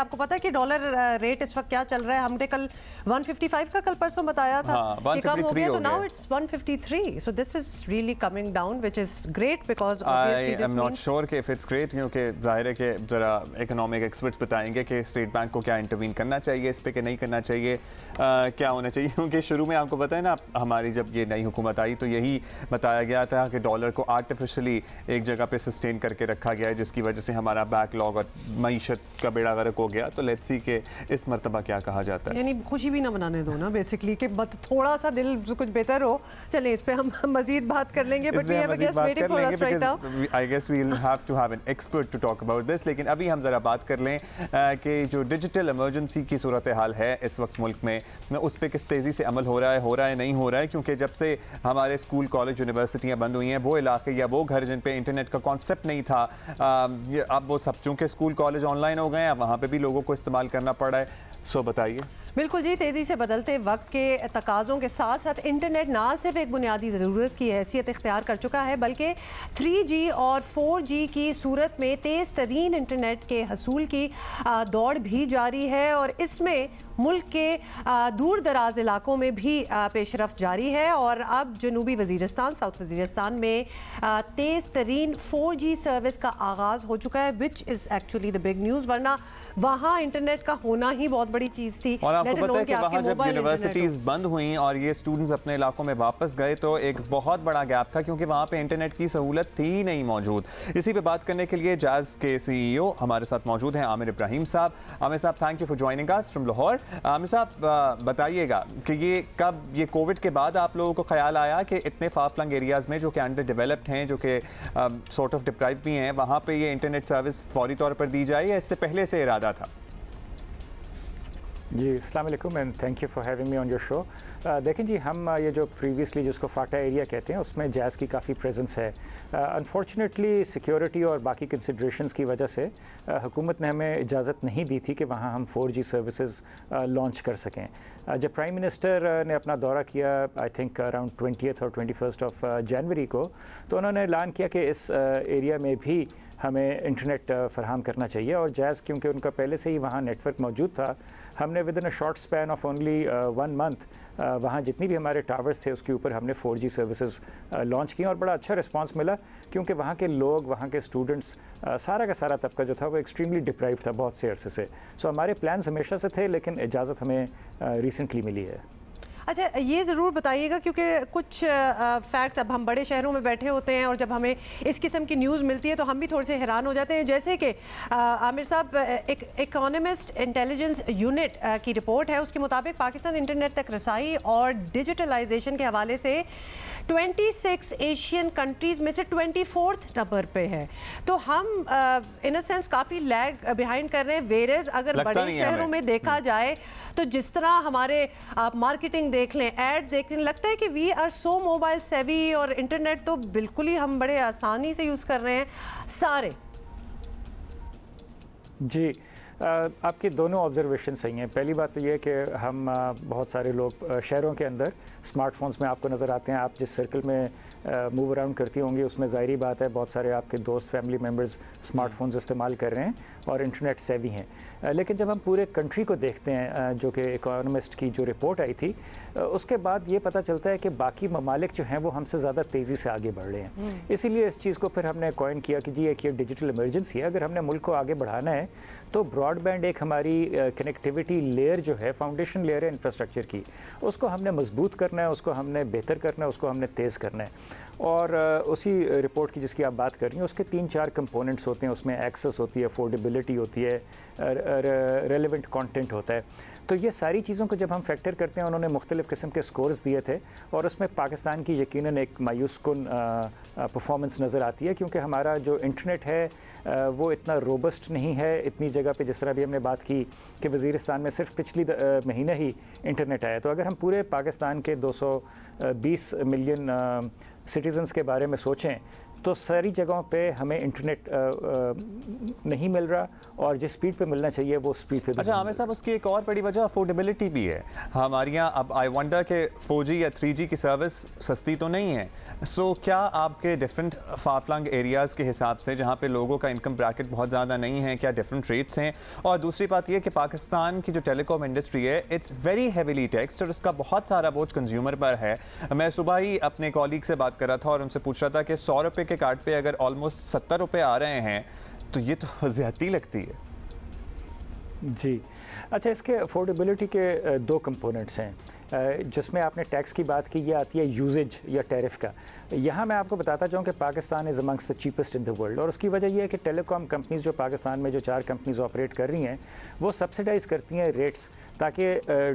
आपको पता है कि डॉलर रेट इस वक्त क्या चल रहा है? हमने कल 155 का कल परसों बताया था कि कम हो गया, तो now it's 153. So this is really coming down, which is great because obviously this means I am not sure कि इफ इट्स ग्रेट, क्योंकि जाहिर है कि जरा इकोनॉमिक एक्सपर्ट्स बताएंगे कि स्टेट बैंक को क्या इंटरवीन करना चाहिए इस पे कि नहीं करना चाहिए, क्या होना चाहिए। क्योंकि शुरू में आपको पता है ना, हमारी जब ये नई हुकूमत आई तो यही बताया गया था कि डॉलर को आर्टिफिशियली एक जगह पे सस्टेन करके रखा गया है, जिसकी वजह से हमारा बैकलॉग और मईशत का बेड़ा गर्क हो गया। तो लेट्स सी कि इस मरतबा क्या कहा जाता है। यानी खुशी भी ना मनाने दो ना बेसिकली, कि थोड़ा सा दिल कुछ बेहतर हो। चलें, इस पे हम मजीद बात कर लेंगे, but we have a guest waiting for us right now. I guess we will have to have an expert to talk about this. लेकिन अभी हम जरा बात कर लें कि जो डिजिटल इमरजेंसी की सूरत हाल है इस वक्त मुल्क में, उस पर किस तेज़ी से अमल हो रहा है नहीं हो रहा है। क्योंकि जब से हमारे स्कूल कॉलेज यूनिवर्सिटियाँ बंद हुई हैं, वो इलाके या वो घर जिन पे इंटरनेट का कॉन्सेप्ट नहीं था, अब वो सब चूँकि स्कूल कॉलेज ऑनलाइन हो गए हैं, वहाँ पे भी लोगों को इस्तेमाल करना पड़ रहा है। सो बताइए। बिल्कुल जी, तेज़ी से बदलते वक्त के तकाज़ों के साथ साथ इंटरनेट ना सिर्फ एक बुनियादी ज़रूरत की हैसियत इख्तियार कर चुका है, बल्कि 3G और 4G की सूरत में तेज़ तरीन इंटरनेट के हसूल की दौड़ भी जारी है। और इसमें मुल्क के दूर दराज इलाकों में भी पेशरफ्त जारी है। और अब जनूबी वज़ीरिस्तान, साउथ वज़ीरिस्तान में तेज़ तरीन 4G सर्विस का आगाज़ हो चुका है, which is actually the big news. वरना वहाँ इंटरनेट का होना ही बहुत बड़ी चीज़ थी। और आपको पता है कि वहाँ जब यूनिवर्सिटीज़ बंद हुई और ये स्टूडेंट्स अपने इलाकों में वापस गए तो एक बहुत बड़ा गैप था, क्योंकि वहाँ पे इंटरनेट की सहूलत थी ही नहीं मौजूद। इसी पे बात करने के लिए जाज़ के CEO हमारे साथ मौजूद हैं, आमिर इब्राहिम साहब। आमिर साहब, thank you for joining us from Lahore. Aamir साहब, बताइएगा कि ये कोविड के बाद आप लोगों को ख्याल आया कि इतने फार-फ्लंग एरियाज़ में जो कि अंडर डेवलप्ड हैं, जो कि सॉर्ट ऑफ डिप्राइव भी हैं, वहाँ पे ये इंटरनेट सर्विस फौरी तौर पर दी जाए, या इससे पहले से इरादा था? जी, अस्सलाम वालेकुम and thank you for having me on your show. देखें जी, हम ये जो प्रीवियसली जिसको फाटा एरिया कहते हैं उसमें जैज़ की काफ़ी प्रेजेंस है। अनफॉर्चुनेटली सिक्योरिटी और बाकी कंसिड्रेशंस की वजह से हुकूमत ने हमें इजाज़त नहीं दी थी कि वहाँ हम 4G सर्विसेज लॉन्च कर सकें। जब प्राइम मिनिस्टर ने अपना दौरा किया आई थिंक अराउंड 20th और 21st ऑफ जनवरी को, तो उन्होंने ऐलान किया कि इस एरिया में भी हमें इंटरनेट फराहम करना चाहिए। और जैज़ क्योंकि उनका पहले से ही वहाँ नेटवर्क मौजूद था, हमने with in a short span of only 1 month वहाँ जितनी भी हमारे टावर्स थे उसके ऊपर हमने 4G सर्विसेज लॉन्च की और बड़ा अच्छा रिस्पांस मिला, क्योंकि वहाँ के लोग, वहाँ के स्टूडेंट्स, सारा का सारा तबका जो था वो एक्सट्रीमली डिप्राइव था बहुत से अरसे से। सो हमारे प्लान्स हमेशा से थे, लेकिन इजाज़त हमें रिसेंटली मिली है। अच्छा, ये ज़रूर बताइएगा, क्योंकि कुछ फैक्ट्स, अब हम बड़े शहरों में बैठे होते हैं और जब हमें इस किस्म की न्यूज़ मिलती है तो हम भी थोड़े से हैरान हो जाते हैं। जैसे कि आमिर साहब, एक इकोनॉमिस्ट इंटेलिजेंस यूनिट की रिपोर्ट है, उसके मुताबिक पाकिस्तान इंटरनेट तक रसाई और डिजिटलाइजेशन के हवाले से 26 एशियन कंट्रीज़ में से 24th नंबर पे है। तो हम इन अ सेंस काफ़ी लैग बिहाइंड कर रहे हैं। वेरेज अगर बड़े शहरों में देखा जाए तो जिस तरह हमारे आप मार्केटिंग देख लें, एड्स देख लें, लगता है कि वी आर सो मोबाइल सेवी, और इंटरनेट तो बिल्कुल ही हम बड़े आसानी से यूज़ कर रहे हैं सारे। जी, आपकी दोनों ऑब्जर्वेशन सही हैं। पहली बात तो ये है कि हम बहुत सारे लोग शहरों के अंदर स्मार्टफोन्स में आपको नज़र आते हैं। आप जिस सर्कल में मूव अराउंड करती होंगी उसमें ज़ाहिरी बात है बहुत सारे आपके दोस्त, फैमिली मेम्बर्स स्मार्टफोन्स इस्तेमाल कर रहे हैं और इंटरनेट सेवी हैं। लेकिन जब हम पूरे कंट्री को देखते हैं, जो कि इकोनॉमिस्ट की जो रिपोर्ट आई थी, उसके बाद ये पता चलता है कि बाकी ममालिक जो हैं वो हमसे ज़्यादा तेज़ी से आगे बढ़ रहे हैं। इसीलिए इस चीज़ को फिर हमने कॉइन किया कि जी एक ये डिजिटल इमरजेंसी है। अगर हमने मुल्क को आगे बढ़ाना है तो ब्रॉडबैंड एक हमारी कनेक्टिविटी लेयर जो है, फाउंडेशन लेयर है इंफ्रास्ट्रक्चर की, उसको हमने मजबूत करना है, उसको हमने बेहतर करना है, उसको हमने तेज़ करना है। और उसी रिपोर्ट की जिसकी आप बात कर रही हैं उसके 3-4 कंपोनेंट्स होते हैं। उसमें एक्सेस होती है, अफोर्डेबिलिटी होती है, रेलेवेंट कंटेंट होता है। तो ये सारी चीज़ों को जब हम फैक्टर करते हैं, उन्होंने मुख्तलिफ़ किस्म के स्कोर्स दिए थे और उसमें पाकिस्तान की यकीनन एक मायूसकुन परफॉर्मेंस नज़र आती है, क्योंकि हमारा जो इंटरनेट है वो इतना रोबस्ट नहीं है इतनी जगह पे। जिस तरह भी हमने बात की कि वज़ीरिस्तान में सिर्फ पिछली महीने ही इंटरनेट आया, तो अगर हम पूरे पाकिस्तान के 220 मिलियन सिटीज़न्स के बारे में सोचें तो सारी जगहों पे हमें इंटरनेट नहीं मिल रहा, और जिस स्पीड पे मिलना चाहिए वो स्पीड पे। अच्छा आमिर साहब, उसकी एक और बड़ी वजह अफोर्डेबिलिटी भी है। हमारे यहाँ अब आई वंडर के 4G या 3G की सर्विस सस्ती तो नहीं है। सो क्या आपके डिफरेंट फारफ्लंग एरियाज़ के हिसाब से जहाँ पे लोगों का इनकम ब्रैकेट बहुत ज़्यादा नहीं है, क्या डिफरेंट रेट्स हैं? और दूसरी बात यह कि पाकिस्तान की जो टेलीकॉम इंडस्ट्री है इट्स वेरी हेवीली टैक्स्ड और उसका बहुत सारा बोझ कंज्यूमर पर है। मैं सुबह ही अपने कॉलीग से बात कर रहा था और उनसे पूछ रहा था कि 100 रुपये के कार्ड पे अगर ऑलमोस्ट 70 रुपये आ रहे हैं तो ये तो ज़्यादती लगती है। जी अच्छा, इसके अफोर्डेबिलिटी के दो कंपोनेंट्स हैं। जिसमें आपने टैक्स की बात की, ये आती है यूजेज या टैरिफ का। यहाँ मैं आपको बताता चाहूँ कि Pakistan is amongst the cheapest in the world, और उसकी वजह यह है कि टेलीकॉम कंपनीज़ जो पाकिस्तान में जो 4 कंपनीज़ ऑपरेट कर रही हैं वो सब्सिडाइज़ करती हैं रेट्स, ताकि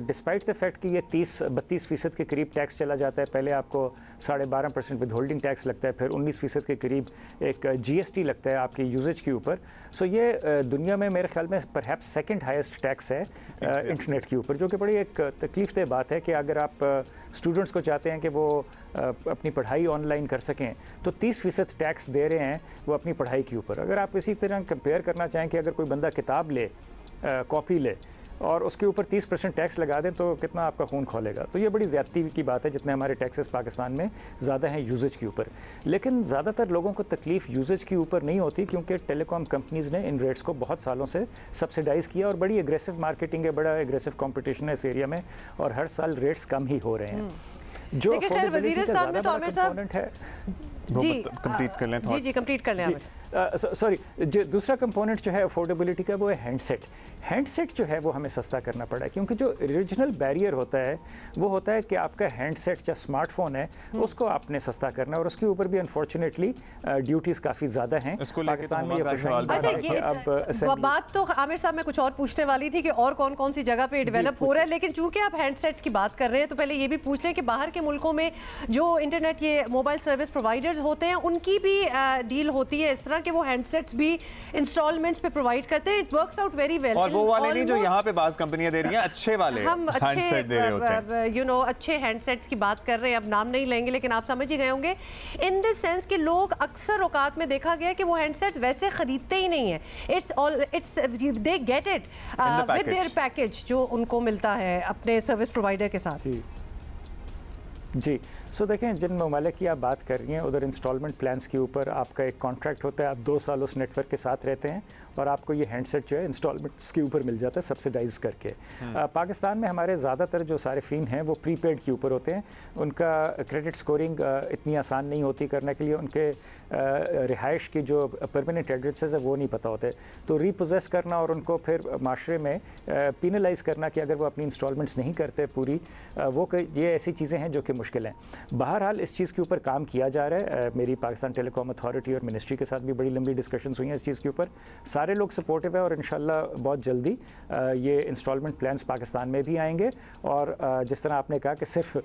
डिस्पाइट द फैक्ट कि ये 30-32% के करीब टैक्स चला जाता है। पहले आपको 12.5% विद होल्डिंग टैक्स लगता है, फिर 19% के करीब एक GST लगता है आपकी यूजेज के ऊपर। सो ये दुनिया में मेरे ख्याल में परहैप्स सेकंड हाईएस्ट टैक्स है इंटरनेट के ऊपर, जो कि बड़ी एक तकलीफदेह बात है कि अगर आप स्टूडेंट्स को चाहते हैं कि वो अपनी पढ़ाई ऑनलाइन कर सकें तो 30% टैक्स दे रहे हैं वो अपनी पढ़ाई के ऊपर। अगर आप इसी तरह कंपेयर करना चाहें कि अगर कोई बंदा किताब ले, कॉपी ले और उसके ऊपर 30% टैक्स लगा दें तो कितना आपका खून खोलेगा। तो ये बड़ी ज़्यादती की बात है जितने हमारे टैक्सेस पाकिस्तान में ज़्यादा हैं यूजेज के ऊपर। लेकिन ज़्यादातर लोगों को तकलीफ़ यूजेज के ऊपर नहीं होती, क्योंकि टेलीकॉम कंपनीज़ ने इन रेट्स को बहुत सालों से सब्सिडाइज़ किया और बड़ी एग्रेसिव मार्केटिंग है, बड़ा एग्रेसिव कॉम्पिटिशन है इस एरिया में, और हर साल रेट्स कम ही हो रहे हैं। जो वज़ीरिस्तान में तो आमिर साहब है जी कंप्लीट कर लें। जी कंप्लीट कर लें। सॉरी, जो दूसरा कंपोनेंट जो है अफोर्डेबिलिटी का वो है हैंडसेट जो है वो हमें सस्ता करना पड़ा है, क्योंकि जो ओरिजिनल बैरियर होता है वो होता है कि आपका हैंडसेट या स्मार्टफोन है उसको आपने सस्ता करना है, और उसके ऊपर भी अनफॉर्चुनेटली ड्यूटीज़ काफ़ी ज़्यादा हैं पाकिस्तान में। अब बात तो आमिर साहब मैं कुछ और पूछने वाली थी कि और कौन कौन सी जगह पे डेवलप हो रहा है, लेकिन चूंकि आप हैंडसेट्स की बात कर रहे हैं तो पहले ये भी पूछ लें कि बाहर के मुल्कों में जो इंटरनेट ये मोबाइल सर्विस प्रोवाइडर्स होते हैं उनकी भी डील होती है इस तरह कि वो हैंडसेट्स भी इंस्टॉलमेंट्स पे प्रोवाइड करते हैं। It works out very well. और वो वाले नहीं जो यहाँ पे बाज़ कंपनियां दे रही हैं, अच्छे वाले हम हैंडसेट दे रहे होते हैं। अच्छे हैंडसेट्स की बात कर रहे हैं, अब नाम नहीं लेंगे लेकिन आप समझ ही गए होंगे। इन द सेंस कि लोग अक्सर औकात में देखा गया कि वो हैंडसेट्स वैसे खरीदते ही नहीं है, it's they get it with their package जो उनको मिलता है अपने सर्विस प्रोवाइडर के साथ। जी सो देखें, जिन ममालिक की आप बात कर रही हैं उधर इंस्टॉलमेंट प्लान्स के ऊपर आपका एक कॉन्ट्रैक्ट होता है, आप 2 साल उस नेटवर्क के साथ रहते हैं और आपको ये हैंडसेट जो है इंस्टॉलमेंट्स के ऊपर मिल जाता है सब्सिडाइज करके। पाकिस्तान में हमारे ज़्यादातर जो सारिफीन हैं वो प्रीपेड के ऊपर होते हैं, उनका क्रेडिट स्कोरिंग इतनी आसान नहीं होती करने के लिए, उनके रिहाइश की जो परमानेंट एड्रेसेस है वो नहीं पता होते, तो रीपोजेस करना और उनको फिर माशरे में पीनलाइज करना कि अगर वो अपनी इंस्टॉलमेंट्स नहीं करते पूरी, वो ये ऐसी चीज़ें हैं जो कि मुश्किल हैं। बहरहाल इस चीज़ के ऊपर काम किया जा रहा है। मेरी पाकिस्तान टेलीकॉम अथॉरिटी और मिनिस्ट्री के साथ भी बड़ी लंबी डिस्कशंस हुई हैं इस चीज़ के ऊपर, सारे लोग सपोर्टिव है और इंशाल्लाह बहुत जल्दी ये इंस्टॉलमेंट प्लान्स पाकिस्तान में भी आएंगे। और जिस तरह आपने कहा कि सिर्फ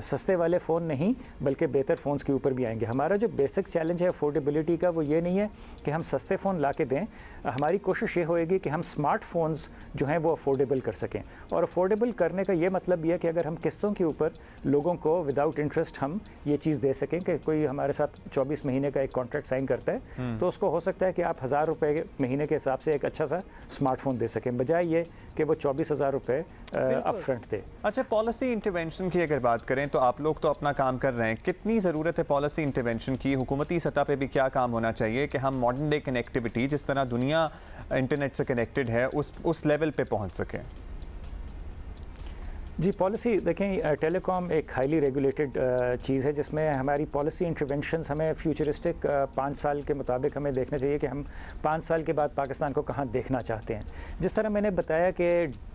सस्ते वाले फ़ोन नहीं बल्कि बेहतर फ़ोन्स के ऊपर भी आएंगे। हमारा जो बेसिक चैलेंज है अफोर्डेबिलिटी का वो ये नहीं है कि हम सस्ते फ़ोन ला के दें, हमारी कोशिश ये होएगी कि हम स्मार्टफोन्स जो हैं वो अफोर्डेबल कर सकें। और अफोर्डेबल करने का ये मतलब ये कि अगर हम किस्तों के ऊपर लोगों को विदाउट इंटरेस्ट हम ये चीज़ दे सकें कि कोई हमारे साथ 24 महीने का एक कॉन्ट्रैक्ट साइन करता है तो उसको हो सकता है कि आप 1000 रुपये महीने के हिसाब से एक अच्छा सा स्मार्टफोन दे सकें, बजाय ये कि वो 24,000 रुपये अप फ्रंट थे। अच्छा, पॉलिसी इंटरवेंशन की अगर बात करें तो आप लोग तो अपना काम कर रहे हैं, कितनी ज़रूरत है पॉलिसी इंटरवेंशन की? हुकूमती सतह पे भी क्या काम होना चाहिए कि हम मॉडर्न डे कनेक्टिविटी जिस तरह दुनिया इंटरनेट से कनेक्टेड है उस लेवल पे पहुंच सकें? जी पॉलिसी देखें, टेलीकॉम एक हाईली रेगुलेटेड चीज़ है जिसमें हमारी पॉलिसी इंटरवेंशंस हमें फ्यूचरिस्टिक 5 साल के मुताबिक हमें देखना चाहिए कि हम 5 साल के बाद पाकिस्तान को कहाँ देखना चाहते हैं। जिस तरह मैंने बताया कि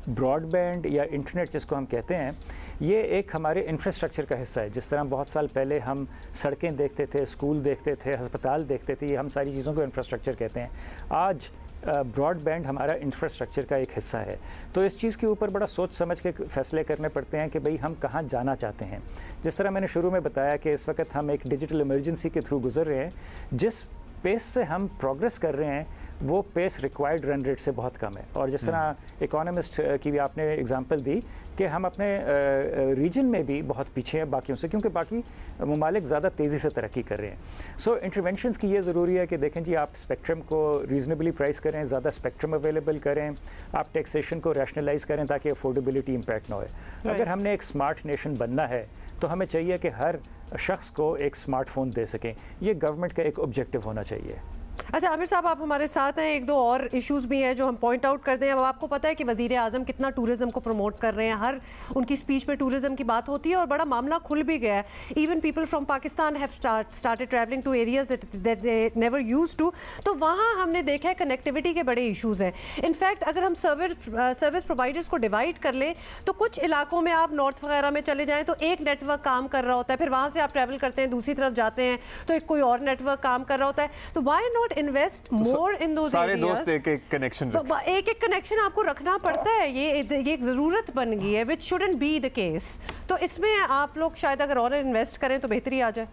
ब्रॉडबैंड या इंटरनेट जिसको हम कहते हैं ये एक हमारे इंफ्रास्ट्रक्चर का हिस्सा है। जिस तरह बहुत साल पहले हम सड़कें देखते थे, स्कूल देखते थे, अस्पताल देखते थे, ये हम सारी चीज़ों को इंफ्रास्ट्रक्चर कहते हैं। आज ब्रॉडबैंड हमारा इंफ्रास्ट्रक्चर का एक हिस्सा है, तो इस चीज़ के ऊपर बड़ा सोच समझ के फैसले करने पड़ते हैं कि भाई हम कहाँ जाना चाहते हैं। जिस तरह मैंने शुरू में बताया कि इस वक्त हम एक डिजिटल इमरजेंसी के थ्रू गुजर रहे हैं, जिस पेस से हम प्रोग्रेस कर रहे हैं वो पेस रिक्वायर्ड रन रेट से बहुत कम है। और जिस तरह इकोनॉमिस्ट की भी आपने एग्जांपल दी कि हम अपने रीजन में भी बहुत पीछे हैं बाकियों से, क्योंकि बाकी ममालिक ज़्यादा तेज़ी से तरक्की कर रहे हैं। सो इंटरवेंशंस की ये ज़रूरी है कि देखें जी, आप स्पेक्ट्रम को रीजनेबली प्राइस करें, ज़्यादा स्पेक्ट्रम अवेलेबल करें, आप टैक्सेशन को रैशनलाइज करें ताकि अफोर्डेबिलिटी इम्पैक्ट ना हो। अगर हमने एक स्मार्ट नेशन बनना है तो हमें चाहिए कि हर शख्स को एक स्मार्टफोन दे सकें। ये गवर्नमेंट का एक ऑब्जेक्टिव होना चाहिए। अच्छा आमिर साहब, आप हमारे साथ हैं। एक दो और इश्यूज़ भी हैं जो हम पॉइंट आउट कर दें। अब आपको पता है कि वज़ीर आज़म कितना टूरिज़्म को प्रमोट कर रहे हैं, हर उनकी स्पीच में टूरिज़्म की बात होती है और बड़ा मामला खुल भी गया है। Even people from Pakistan have started travelling to areas that they never used to. तो वहाँ हमने देखा है कनेक्टिविटी के बड़े इशूज़ हैं। इनफैक्ट अगर हम सर्विस प्रोवाइडर्स को डिवाइड कर लें तो कुछ इलाकों में आप नॉर्थ वगैरह में चले जाएँ तो एक नेटवर्क काम कर रहा होता है, फिर वहाँ से आप ट्रैवल करते हैं दूसरी तरफ जाते हैं तो एक कोई और नेटवर्क काम कर रहा होता है। तो वाई नॉट इन्वेस्ट मोर इन दोस सारे दोस्त एक कनेक्शन एक कनेक्शन आपको रखना पड़ता है। ये एक ज़रूरत बन गई है विच शुडंट बी द केस। तो इसमें आप लोग शायद अगर और इन्वेस्ट करें तो बेहतरी आ जाए।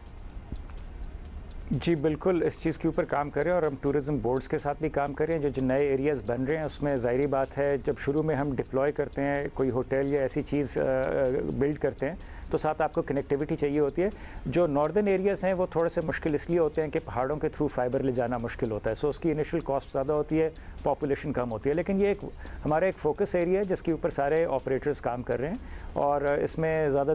जी बिल्कुल, इस चीज़ के ऊपर काम करें और हम टूरिज़्म बोर्ड्स के साथ भी काम करें। जो नए एरियाज़ बन रहे हैं उसमें ज़ाहिरी बात है, जब शुरू में हम डिप्लॉय करते हैं कोई होटल या ऐसी चीज़ बिल्ड करते हैं तो साथ आपको कनेक्टिविटी चाहिए होती है। जो नॉर्दर्न एरियाज़ हैं वो थोड़े से मुश्किल इसलिए होते हैं कि पहाड़ों के थ्रू फाइबर ले जाना मुश्किल होता है। सो उसकी इनिशियल कॉस्ट ज़्यादा होती है, पॉपुलेशन कम होती है। लेकिन ये हमारा एक फोकस एरिया है जिसके ऊपर सारे ऑपरेटर्स काम कर रहे हैं और इसमें ज़्यादा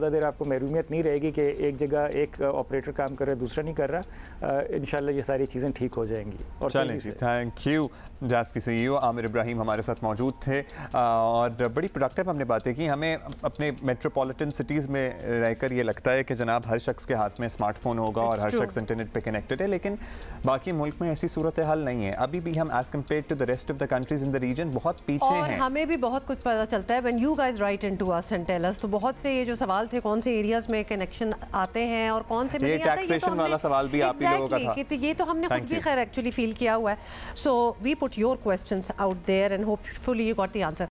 देर आपको महरूमियत नहीं रहेगी कि एक जगह एक ऑपरेटर काम कर रहा है दूसरा नहीं कर रहा। इंशाल्लाह ये सारी चीज़ें ठीक हो जाएंगी। और चलें जी, थैंक यू। जाज़ के CEO आमिर इब्राहिम हमारे साथ मौजूद थे और बड़ी प्रोडक्टिव हमने बातें की। हमें अपने मेट्रोपॉलिटन सिटीज़ में रहकर ये लगता है कि जनाब हर शख्स के हाथ में स्मार्टफोन होगा और हर शख्स इंटरनेट पे कनेक्टेड है, लेकिन बाकी मुल्क में ऐसी सूरत हाल नहीं है। अभी भी हम as compared to the rest of the countries in the region बहुत पीछे हैं। हमें भी बहुत कुछ पता चलता है when you guys write into us and tell us. तो बहुत से ये जो सवाल थे कौन से एरियाज में कनेक्शन आते हैं और कौन से में नहीं आते, टैक्सेशन वाला सवाल भी आप ही लोगों का था। ये तो हमने खुद भी खैर एक्चुअली फील किया हुआ है। So we put your questions out there and hopefully you got the answer.